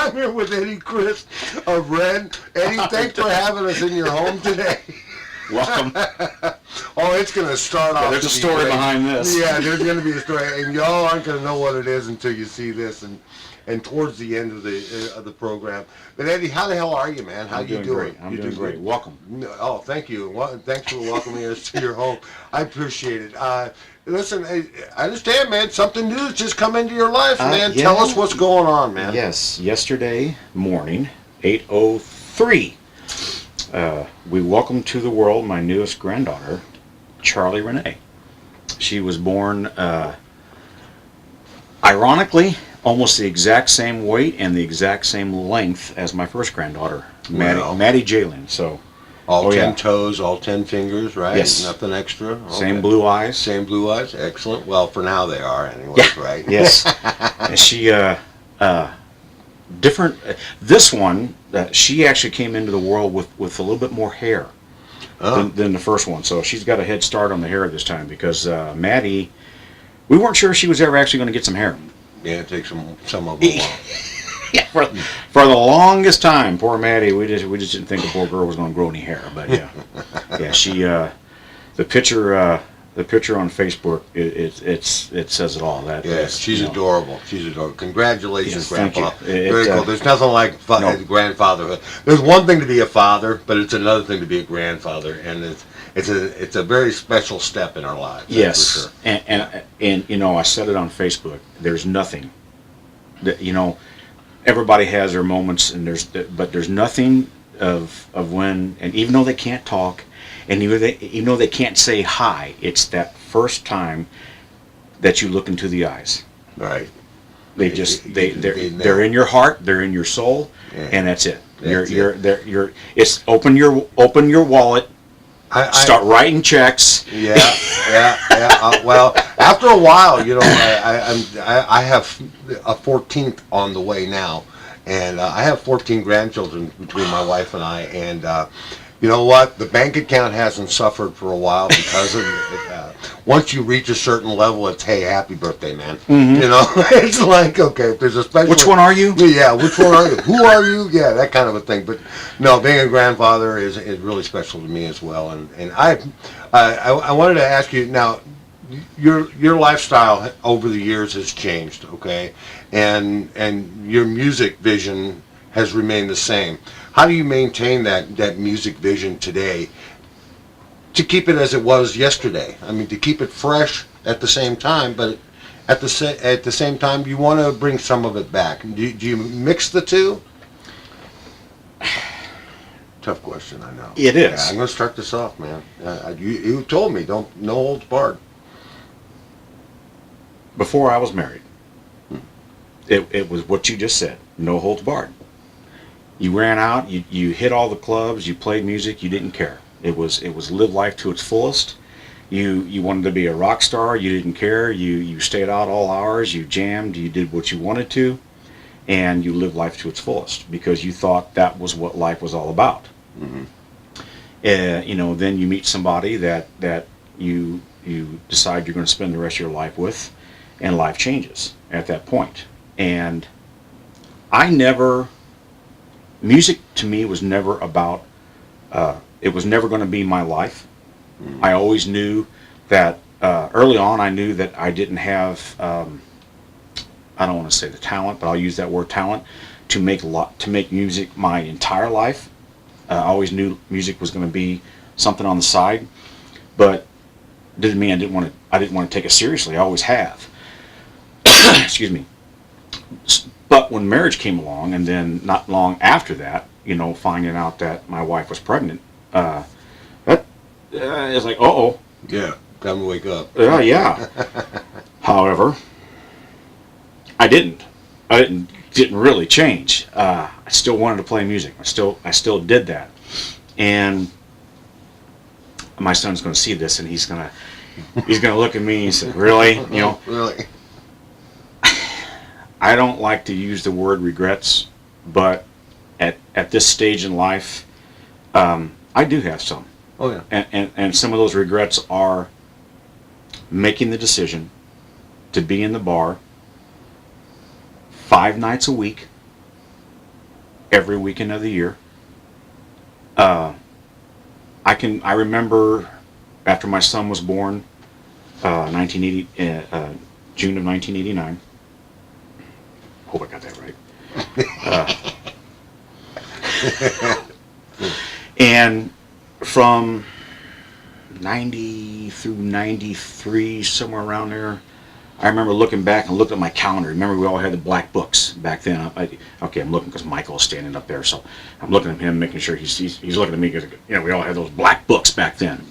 I'm here with Eddie Chris of Ren. Eddie, thanks for having us in your home today. Welcome. Oh, it's going to start off. There's a story behind this. Yeah, there's going to be a story, and y'all aren't going to know what it is until you see this, and towards the end of the program. But Eddie, how the hell are you, man? How you doing? I'm doing great. Welcome. Oh, thank you. Thanks for welcoming us to your home. I appreciate it. Listen, I understand, man. Something new's just come into your life, man. Yeah. Tell us what's going on, man. Yes, yesterday morning, 8:03, we welcomed to the world my newest granddaughter, Charlie Renee. She was born, ironically, almost the exact same weight and the exact same length as my first granddaughter, Maddie Jalen. So, all 10 toes, all 10 fingers, right? Yes. Nothing extra. Okay. Same blue eyes. Same blue eyes. Excellent. Well, for now they are, anyways, right? Yes. And she, different. This one, she actually came into the world with a little bit more hair than the first one. So she's got a head start on the hair this time because Maddie, we weren't sure she was ever actually going to get some hair. Yeah, it takes some of them a while. Yeah, for the longest time, poor Maddie, we just didn't think the poor girl was going to grow any hair. But yeah, she the picture on Facebook it says it all. She's adorable. She's adorable. Congratulations, yes, Grandpa. Thank you. Very cool. There's nothing like grandfatherhood. There's one thing to be a father, but it's another thing to be a grandfather, and it's a very special step in our lives. Yes, for sure. And I said it on Facebook. There's nothing that everybody has their moments, but there's nothing of when, and even though they can't talk, and even though they can't say hi, it's that first time that you look into the eyes. Right. They're in your heart, they're in your soul, and that's it. It's open your wallet. Start writing checks. Yeah. Well, after a while, I have a 14th on the way now, and I have 14 grandchildren between my wife and I, and you know what? The bank account hasn't suffered for a while because of once you reach a certain level, it's hey, happy birthday, man. Mm-hmm. It's like okay, if there's a special. Which one are you? Yeah, which one are you? Who are you? Yeah, that kind of a thing. But no, being a grandfather is really special to me as well. And I wanted to ask you now. Your lifestyle over the years has changed, okay, and your music vision has remained the same. How do you maintain that music vision today to keep it as it was yesterday? I mean, to keep it fresh at the same time, but at the same time, you want to bring some of it back. Do you mix the two? Tough question, I know. It is. Yeah, I'm going to start this off, man. You told me no holds barred. Before I was married, it was what you just said. No holds barred. You ran out, you hit all the clubs, you played music, you didn't care. It was live life to its fullest. You wanted to be a rock star, you didn't care. You stayed out all hours, you jammed, you did what you wanted to, and you lived life to its fullest because you thought that was what life was all about. Mm-hmm. Then you meet somebody that you decide you're going to spend the rest of your life with, and life changes at that point. And music to me was never about, it was never going to be my life. Mm-hmm. I always knew that, early on I knew that I didn't have, I don't want to say the talent, but I'll use that word talent, to make music my entire life. I always knew music was going to be something on the side, but didn't mean I didn't want to take it seriously. I always have. Excuse me. But when marriage came along, and then not long after that, finding out that my wife was pregnant, it's like, uh-oh. Yeah, time to wake up. Yeah. However, I didn't really change. I still wanted to play music. I still did that. And my son's going to see this, and he's going to look at me and say, really? Really? I don't like to use the word regrets, but at this stage in life, I do have some. Oh yeah. And some of those regrets are making the decision to be in the bar 5 nights a week every weekend of the year. I remember after my son was born, 1980, June of 1989. Hope I got that right. And from 90 through 93, somewhere around there, I remember looking back and looking at my calendar. Remember, we all had the black books back then. I'm looking because Michael's standing up there, so I'm looking at him, making sure he's looking at me because we all had those black books back then.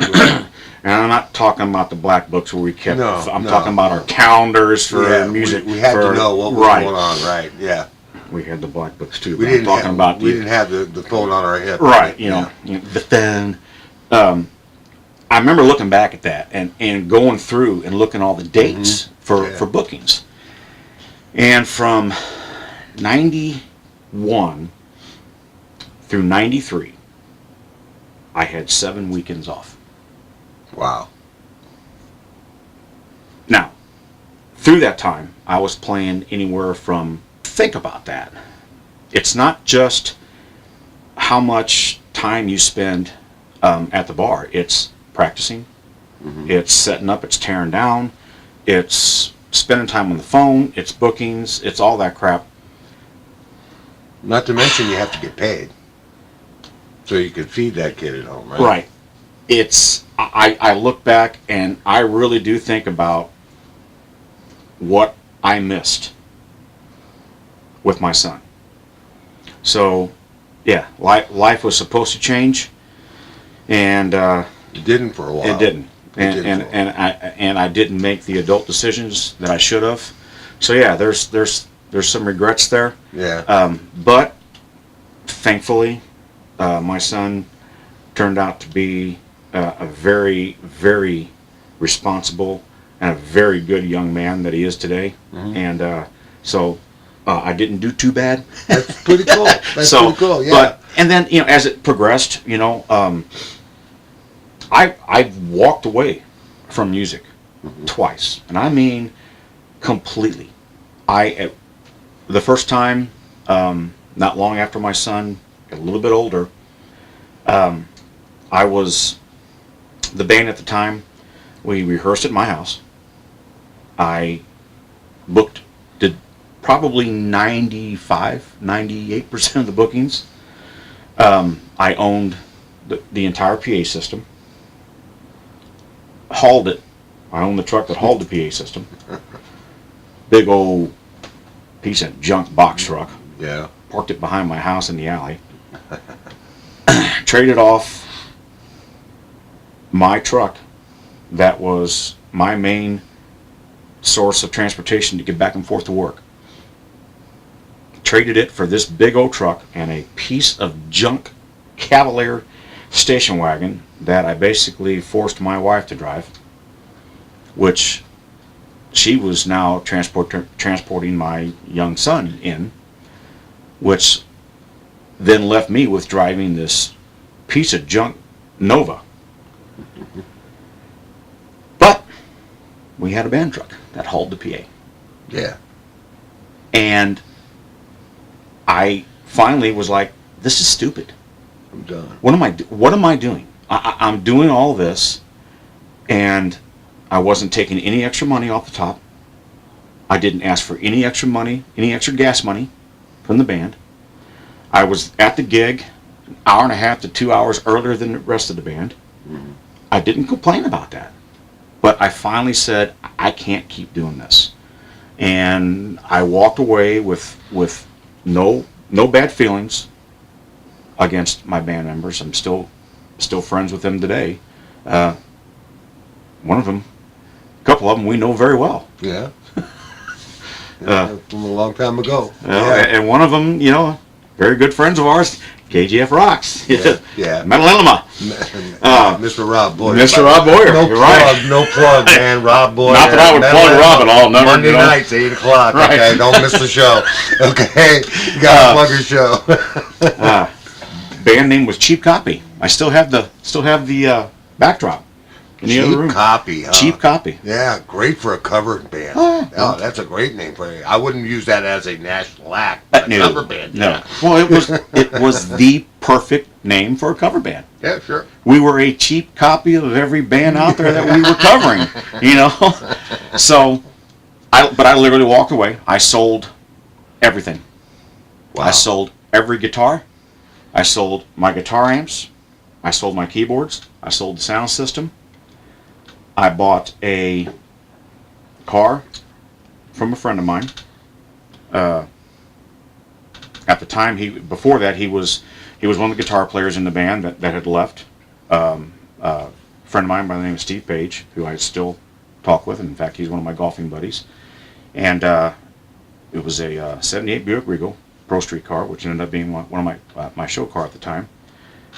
And I'm not talking about the black books where we kept. I'm talking about our calendars for music. We had to know what was going on, right? Yeah. We had the black books too. We didn't have the phone on our hip. Right. The phone. I remember looking back at that and going through and looking at all the dates for bookings. And from 91 through 93, I had 7 weekends off. Wow. Now, through that time, I was playing anywhere from, think about that. It's not just how much time you spend at the bar. It's practicing, it's setting up, it's tearing down, it's spending time on the phone, it's bookings, it's all that crap. Not to mention you have to get paid, so you could feed that kid at home, right? Right. I look back and I really do think about what I missed with my son. So, yeah, life was supposed to change, and it didn't for a while. It didn't, and I didn't make the adult decisions that I should have. So yeah, there's some regrets there. Yeah. But thankfully, my son turned out to be a very, very responsible and a very good young man that he is today. And so I didn't do too bad. That's pretty cool. That's pretty cool. Yeah. And then as it progressed, I've walked away from music twice, and I mean completely. The first time, not long after my son got a little bit older, I was the band at the time. We rehearsed at my house. I did probably 95, 98% of the bookings. I owned the entire PA system. Hauled it. I owned the truck that hauled the PA system. Big old piece of junk box truck. Yeah. Parked it behind my house in the alley. Traded off my truck that was my main source of transportation to get back and forth to work. Traded it for this big old truck and a piece of junk Cavalier station wagon that I basically forced my wife to drive, which she was now transporting my young son in, which then left me with driving this piece of junk Nova. But we had a band truck that hauled the PA. Yeah. And I finally was like, this is stupid. I'm done. What am I doing? I'm doing all this, and I wasn't taking any extra money off the top. I didn't ask for any extra money, any extra gas money from the band. I was at the gig an hour and a half to 2 hours earlier than the rest of the band. I didn't complain about that. But I finally said, I can't keep doing this. And I walked away with no bad feelings against my band members. I'm still friends with them today. One of them, a couple of them we know very well. Yeah. From a long time ago. And one of them, very good friends of ours, KGF Rocks. Yeah. Metal Enema. Mr. Rob Boyer. Mr. Rob Boyer. No You're plug, right. no plug, man. Rob Boyer. Not that I would Metal plug Rob at Enema. all. Never, Monday nights, 8 o'clock. Right. Okay, don't miss the show. Okay, you gotta plug your show. Band name was Cheap Copy. I still have the backdrop. in the other room. Cheap copy, huh? Cheap copy. Yeah, great for a covered band. Oh, that's a great name for it. I wouldn't use that as a national act, but a No, cover band. no. Yeah. Well, it was the perfect name for a cover band. Yeah, sure. We were a cheap copy of every band out there that we were covering, you know. So, but I literally walked away. I sold everything. Wow. I sold every guitar. I sold my guitar amps. I sold my keyboards. I sold the sound system. I bought a car from a friend of mine. At the time, before that, he was one of the guitar players in the band that had left. A friend of mine by the name of Steve Page, who I still talk with. And in fact, he's one of my golfing buddies. And it was a 78 Buick Regal Pro Street car, which ended up being one of my show car at the time.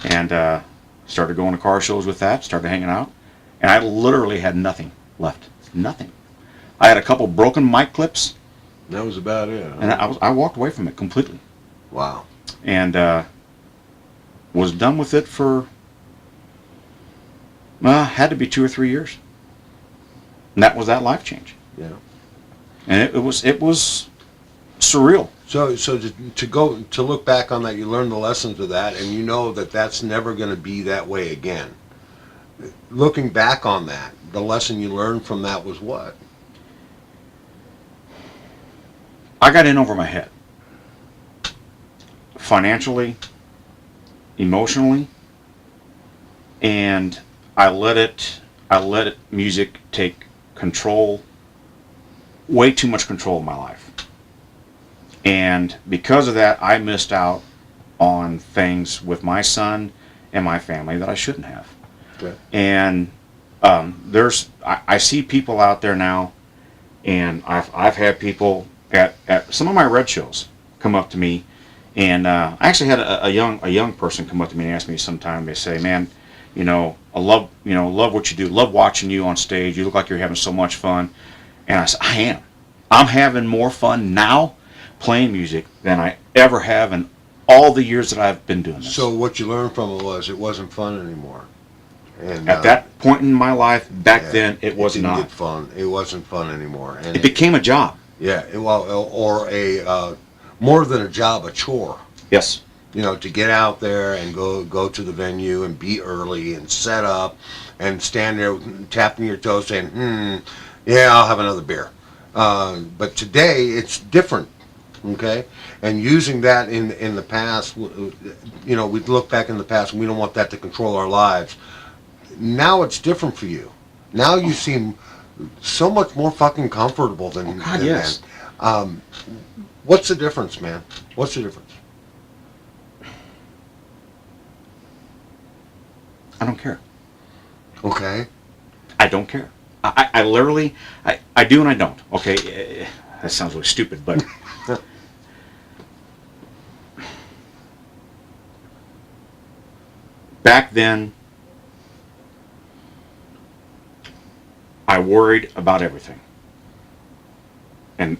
And started going to car shows with that, started hanging out. And I literally had nothing left. Nothing. I had a couple broken mic clips. That was about it. Huh? And I walked away from it completely. Wow. And was done with it for, had to be 2 or 3 years. And that was that life change. Yeah. And it was surreal. So to look back on that, you learned the lessons of that, and you know that that's never going to be that way again. Looking back on that, the lesson you learned from that was what? I got in over my head. Financially, emotionally, and I let music take control, way too much control of my life. And because of that, I missed out on things with my son and my family that I shouldn't have. Okay. And I see people out there now, and I've had people at some of my red shows come up to me, and I actually had a young person come up to me and ask me sometime. They say, "Man, I love what you do. Love watching you on stage. You look like you're having so much fun." And I said, "I am. I'm having more fun now playing music than I ever have in all the years that I've been doing this." So what you learned from it wasn't fun anymore. And at that point in my life, back then, it was didn't not get fun. It wasn't fun anymore. And it became a job. Yeah, or a more than a job, a chore. Yes. To get out there and go to the venue and be early and set up and stand there tapping your toes saying, yeah, I'll have another beer. But today it's different, okay? And using that in the past, we look back in the past and we don't want that to control our lives. Now it's different for you. Now you seem so much more fucking comfortable than yes. then. What's the difference, man? What's the difference? I don't care. Okay. I don't care. I literally, I do and I don't. Okay, that sounds really stupid, but back then, I worried about everything. And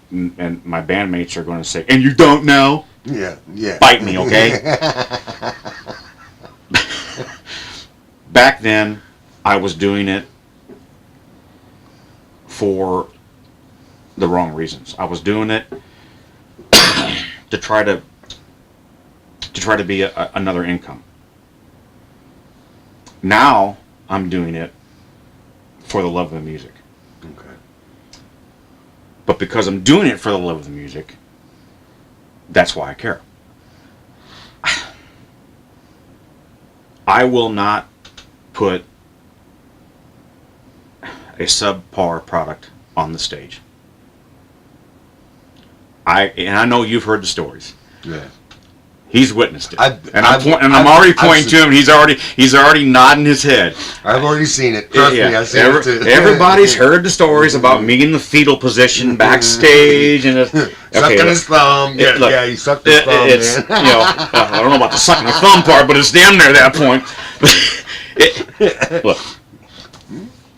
my bandmates are going to say, "And you don't know?" Yeah. Bite me, okay? Back then, I was doing it for the wrong reasons. I was doing it to try to be another income. Now I'm doing it for the love of the music. Okay. But because I'm doing it for the love of the music, that's why I care. I will not put a subpar product on the stage. I know you've heard the stories. Yeah. He's witnessed it, I'm already pointing to him. He's already nodding his head. I've already seen it. Trust me, I've seen it too. Everybody's heard the stories about me in the fetal position backstage and sucking his thumb. Yeah, he sucked his thumb. It's Man. I don't know about the sucking the thumb part, but it's damn near that point. Look,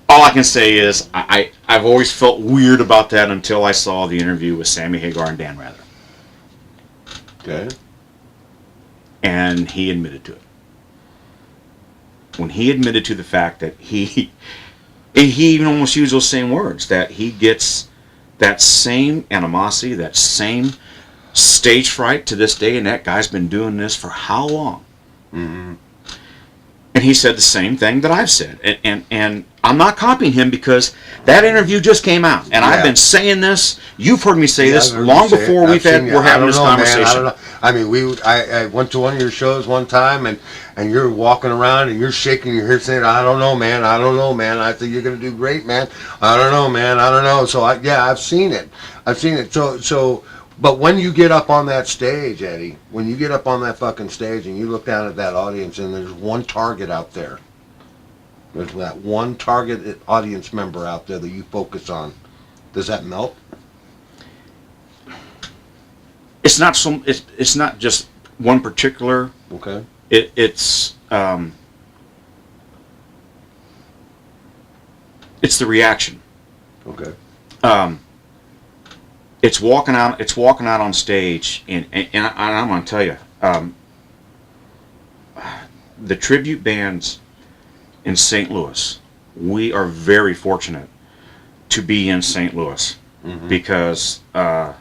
all I can say is I've always felt weird about that until I saw the interview with Sammy, Hagar, and Dan Rather. Okay. And he admitted to it. When he admitted to the fact that he And he even almost used those same words, that he gets that same animosity, that same stage fright to this day, and that guy's been doing this for how long? Mm-hmm. And he said the same thing that I've said. And I'm not copying him because that interview just came out. And I've been saying this. You've heard me say this long before we're having this conversation. Man, I don't know. I mean, I went to one of your shows one time, and you're walking around and you're shaking your head saying, I don't know, man. I think you're going to do great, man. I don't know, man. I don't know. So, I've seen it. But when you get up on that stage, Eddie, when you get up on that fucking stage and you look down at that audience and there's one target out there, there's that one target audience member out there that you focus on, does that melt? It's not it's not just one particular. Okay. It's the reaction. Okay. It's walking out on stage, and I'm going to tell you, the tribute bands in St. Louis, we are very fortunate to be in St. Louis, because the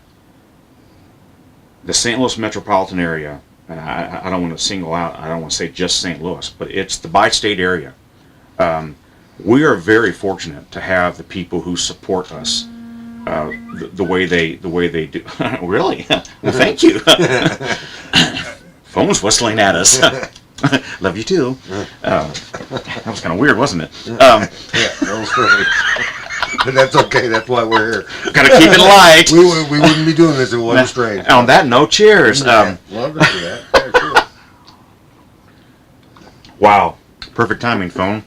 St. Louis metropolitan area, and I don't want to single out, I don't want to say just St. Louis, but it's the bi-state area. We are very fortunate to have the people who support us. The way they do. Really? Well, thank you. Phone's whistling at us. Love you too. That was kind of weird, wasn't it? Yeah, that was perfect. But that's okay. That's why we're here. Gotta keep it light. We wouldn't be doing this if it wasn't strange. On that note, cheers. Love to see that. Yeah, sure. Wow, perfect timing, phone.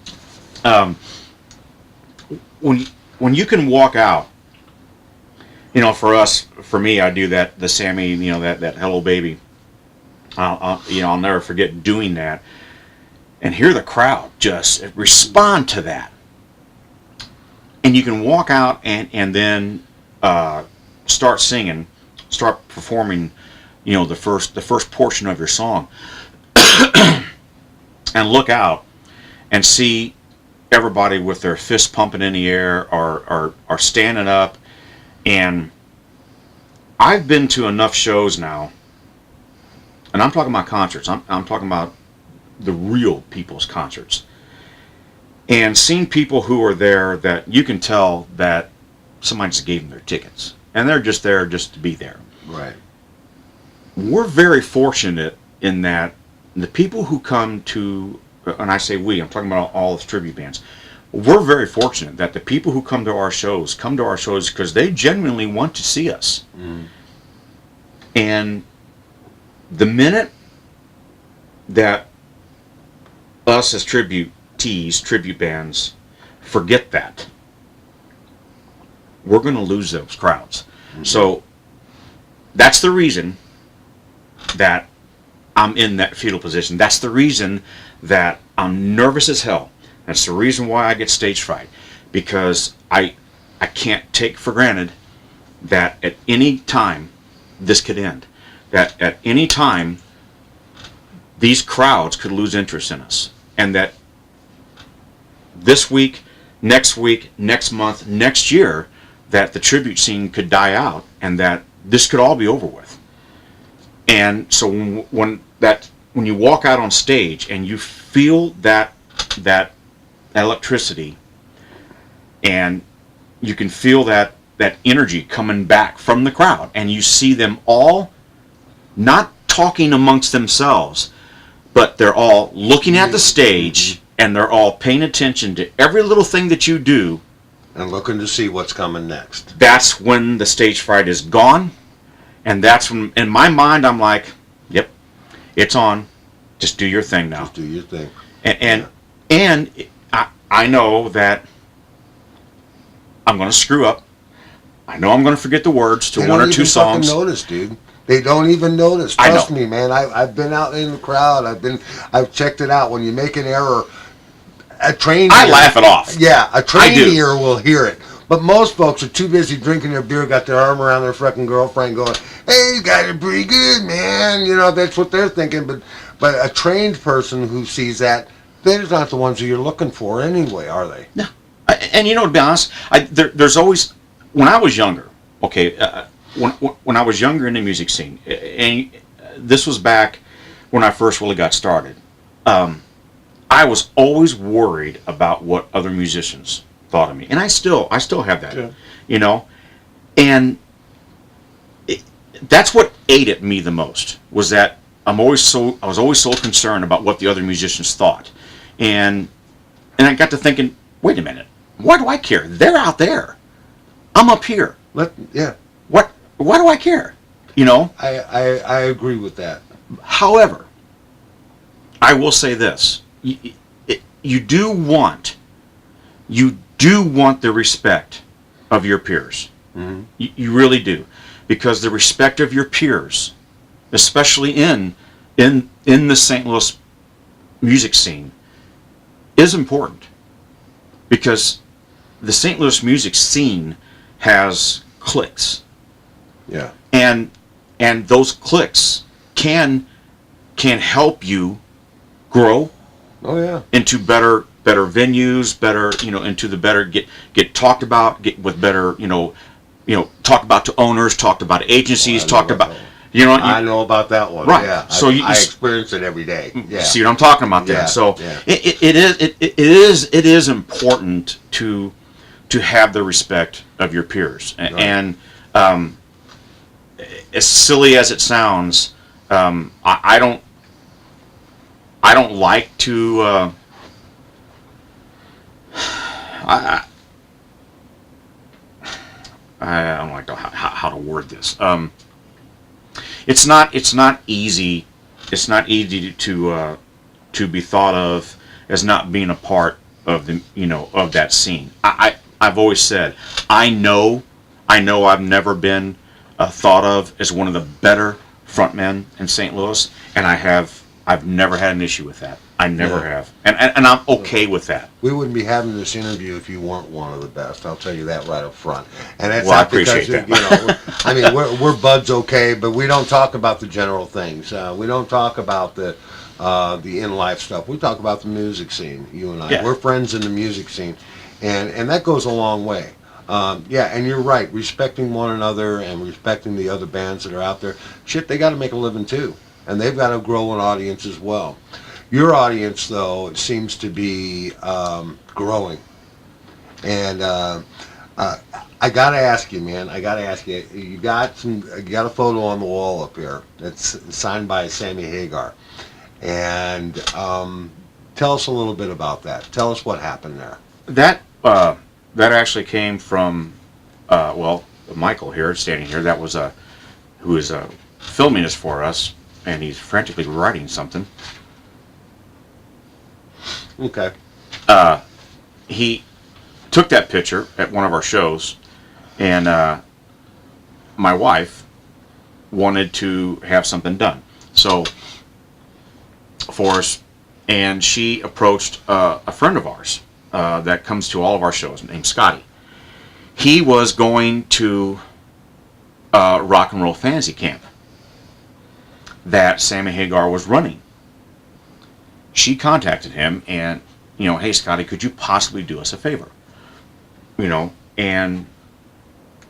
When you can walk out. For me, I do that. The Sammy, that "Hello Baby." I'll never forget doing that, and hear the crowd just respond to that. And you can walk out and then start singing, start performing, the first portion of your song, and look out and see everybody with their fists pumping in the air, or standing up. And I've been to enough shows now, and I'm talking about concerts. I'm talking about the real people's concerts, and seen people who are there that you can tell that somebody just gave them their tickets, and they're just there just to be there. Right. We're very fortunate in that the people who come to, and I say we, I'm talking about all the tribute bands. We're very fortunate that the people who come to our shows because they genuinely want to see us. And the minute that us as tribute bands, forget that, we're going to lose those crowds. So that's the reason that I'm in that fetal position. That's the reason that I'm nervous as hell. That's the reason why I get stage fright, because I can't take for granted that at any time this could end. That at any time these crowds could lose interest in us. And that this week, next month, next year, that the tribute scene could die out and that this could all be over with. And so when you walk out on stage and you feel that electricity, and you can feel that energy coming back from the crowd, and you see them all not talking amongst themselves, but they're all looking at the stage, and they're all paying attention to every little thing that you do, and looking to see what's coming next. That's when the stage fright is gone, and that's when, in my mind, I'm like, yep, it's on. Just do your thing now. Just do your thing. And I know that I'm going to screw up. I know I'm going to forget the words to one or two songs. They don't even notice, dude. They don't even notice. Trust me, man. I've been out in the crowd. I've checked it out. When you make an error, a trained ear, laugh it off. Yeah, a trained ear will hear it. But most folks are too busy drinking their beer, got their arm around their fucking girlfriend, going, "Hey, you guys are pretty good, man." That's what they're thinking. But a trained person who sees that, they're not the ones that you're looking for anyway, are they? No. And to be honest, there's always, when I was younger, okay, when I was younger in the music scene, and this was back when I first really got started, I was always worried about what other musicians thought of me, and I still have that, and that's what ate at me the most, was that I was always so concerned about what the other musicians thought, and I got to thinking, wait a minute, why do I care? They're out there, I'm up here. Why do I care? I agree with that. However, I will say this: you do want the respect of your peers. Mm-hmm. You really do, because the respect of your peers, especially in the St. Louis music scene, is important, because the St. Louis music scene has cliques. Yeah. And those cliques can help you grow. Oh yeah. Into better venues, into the better get talked about, get with better, talked about to owners, talked about to agencies, talked about, I know about that one. Right. Yeah. So I experience it every day. Yeah. See what I'm talking about there. Yeah. So yeah. it is important to have the respect of your peers. Right. And as silly as it sounds, I don't like to. I don't like how to word this. It's not easy. It's not easy to be thought of as not being a part of the of that scene. I've always said I know I've never been thought of as one of the better frontmen in St. Louis, and I've never had an issue with that. I never have, and I'm okay with that. We wouldn't be having this interview if you weren't one of the best. I'll tell you that right up front. And that's Well, I not because appreciate that. I mean, we're buds, okay, but we don't talk about the general things. We don't talk about the in life stuff. We talk about the music scene. You and I, Yeah. we're friends in the music scene, and that goes a long way. Yeah, and you're right. Respecting one another and respecting the other bands that are out there. Shit, they got to make a living too, and they've got to grow an audience as well. Your audience, though, it seems to be growing, and I gotta ask you, man. I gotta ask you. You got a photo on the wall up here that's signed by Sammy Hagar, and tell us a little bit about that. Tell us what happened there. That actually came from Michael here, standing here. That was who is filming this for us, and he's frantically writing something. Okay. He took that picture at one of our shows, and my wife wanted to have something done for us, and she approached a friend of ours that comes to all of our shows, named Scotty. He was going to Rock and Roll Fantasy Camp that Sammy Hagar was running. She contacted him and, hey Scotty, could you possibly do us a favor? And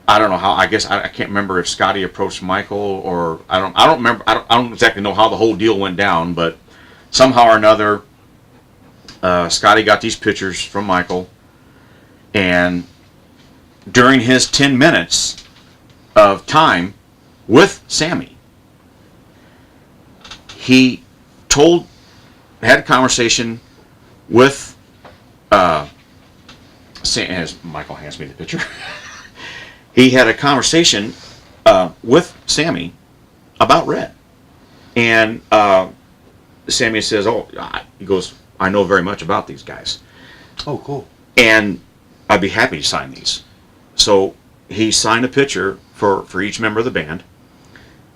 I don't know how. I guess I can't remember if Scotty approached Michael, or I don't remember. I don't exactly know how the whole deal went down, but somehow or another, Scotty got these pictures from Michael, and during his 10 minutes of time with Sammy, he had a conversation with as Michael hands me the picture. He had a conversation with Sammy about Red, and Sammy says, he goes, I know very much about these guys. Oh, cool. And I'd be happy to sign these. So he signed a picture for each member of the band,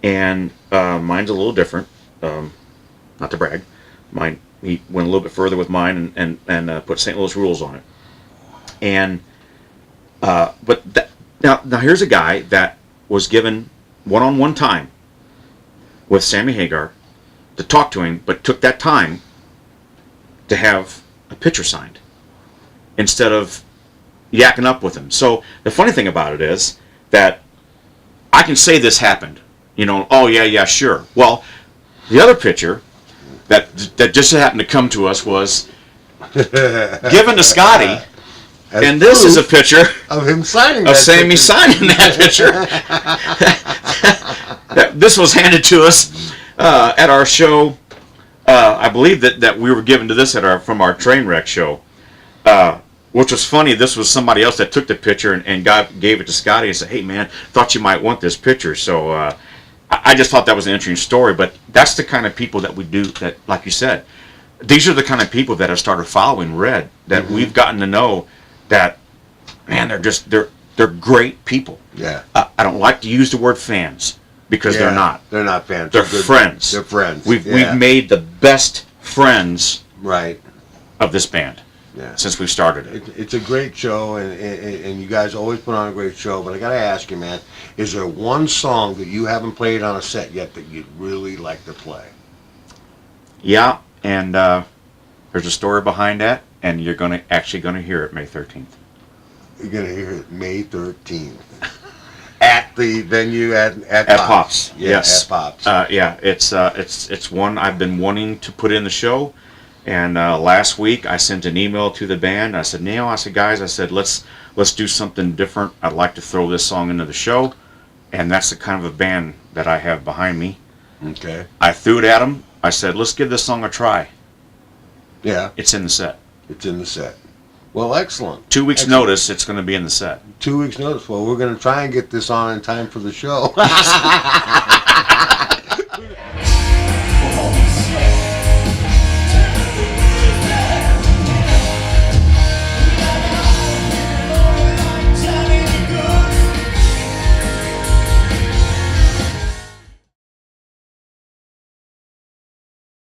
and mine's a little different. Not to brag, he went a little bit further with mine and put St. Louis rules on it. And now here's a guy that was given one-on-one time with Sammy Hagar to talk to him, but took that time to have a picture signed instead of yakking up with him. So the funny thing about it is that I can say this happened. You know, oh yeah, sure. Well, the other picture that just happened to come to us was given to Scotty, and this is a picture of him signing of Sammy signing that picture. This was handed to us at our show. I believe that we were given to this from our train wreck show, which was funny. This was somebody else that took the picture and gave it to Scotty and said, "Hey man, thought you might want this picture." So I just thought that was an interesting story. But that's the kind of people that we do. That, like you said, these are the kind of people that have started following Red. That we've gotten to know. That, man, they're great people. Yeah. I don't like to use the word fans because they're not. They're not fans. They're friends. They're friends. We've made the best friends of this band since we started it. It's a great show, and you guys always put on a great show. But I gotta ask you, man, is there one song that you haven't played on a set yet that you'd really like to play? Yeah, and there's a story behind that, and you're actually gonna hear it May 13th. You're gonna hear it May 13th at the venue at Pops. Yeah, yes, at Pops. Yeah, it's one I've been wanting to put in the show. And last week I sent an email to the band. I said, Neil, guys, let's do something different. I'd like to throw this song into the show, and that's the kind of a band that I have behind me. Okay. I threw it at them. I said, let's give this song a try. Yeah. It's in the set. It's in the set. Well, excellent. 2 weeks notice, it's going to be in the set. 2 weeks notice. Well, we're going to try and get this on in time for the show.